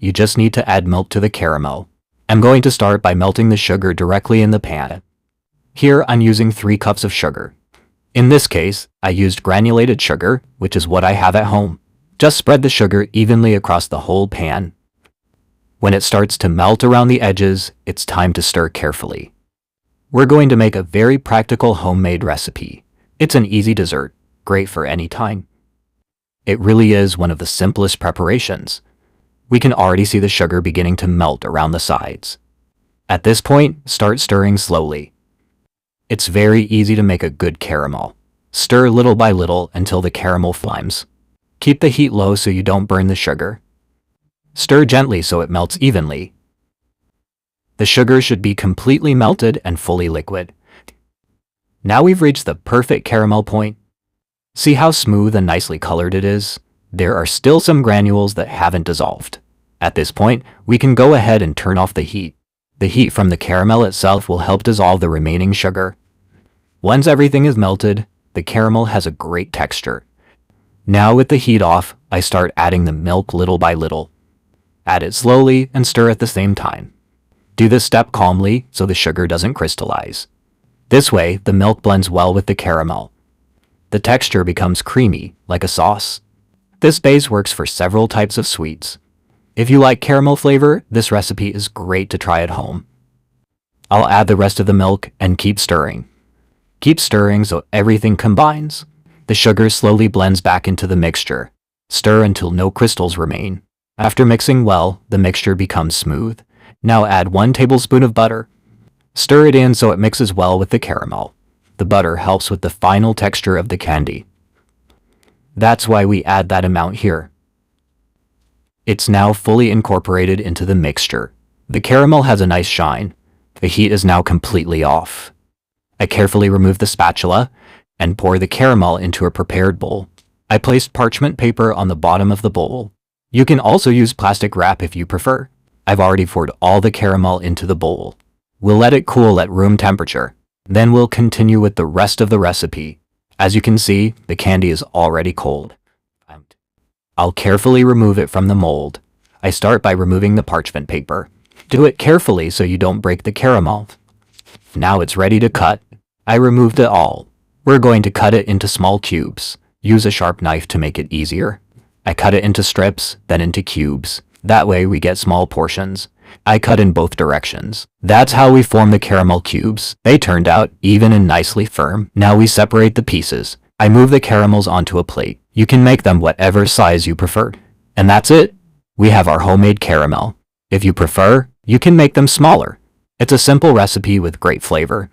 you just need to add milk to the caramel. I'm going to start by melting the sugar directly in the pan. Here I'm using 3 cups of sugar. In this case, I used granulated sugar, which is what I have at home. Just spread the sugar evenly across the whole pan. When it starts to melt around the edges, it's time to stir carefully. We're going to make a very practical homemade recipe. It's an easy dessert, great for any time. It really is one of the simplest preparations. We can already see the sugar beginning to melt around the sides. At this point, start stirring slowly. It's very easy to make a good caramel. Stir little by little until the caramel flames. Keep the heat low so you don't burn the sugar. Stir gently so it melts evenly. The sugar should be completely melted and fully liquid. Now we've reached the perfect caramel point. See how smooth and nicely colored it is? There are still some granules that haven't dissolved. At this point, we can go ahead and turn off the heat. The heat from the caramel itself will help dissolve the remaining sugar. Once everything is melted, the caramel has a great texture. Now with the heat off, I start adding the milk little by little. Add it slowly and stir at the same time. Do this step calmly so the sugar doesn't crystallize. This way, the milk blends well with the caramel. The texture becomes creamy, like a sauce. This base works for several types of sweets. If you like caramel flavor, this recipe is great to try at home. I'll add the rest of the milk and keep stirring. Keep stirring so everything combines. The sugar slowly blends back into the mixture. Stir until no crystals remain. After mixing well, the mixture becomes smooth. Now add 1 tablespoon of butter. Stir it in so it mixes well with the caramel. The butter helps with the final texture of the candy. That's why we add that amount here. It's now fully incorporated into the mixture. The caramel has a nice shine. The heat is now completely off. I carefully remove the spatula and pour the caramel into a prepared bowl. I placed parchment paper on the bottom of the bowl. You can also use plastic wrap if you prefer. I've already poured all the caramel into the bowl. We'll let it cool at room temperature. Then we'll continue with the rest of the recipe. As you can see, the candy is already cold. I'll carefully remove it from the mold. I start by removing the parchment paper. Do it carefully so you don't break the caramel. Now it's ready to cut. I removed it all. We're going to cut it into small cubes. Use a sharp knife to make it easier. I cut it into strips, then into cubes. That way we get small portions. I cut in both directions. That's how we form the caramel cubes. They turned out even and nicely firm. Now we separate the pieces. I move the caramels onto a plate. You can make them whatever size you prefer. And that's it. We have our homemade caramel. If you prefer, you can make them smaller. It's a simple recipe with great flavor.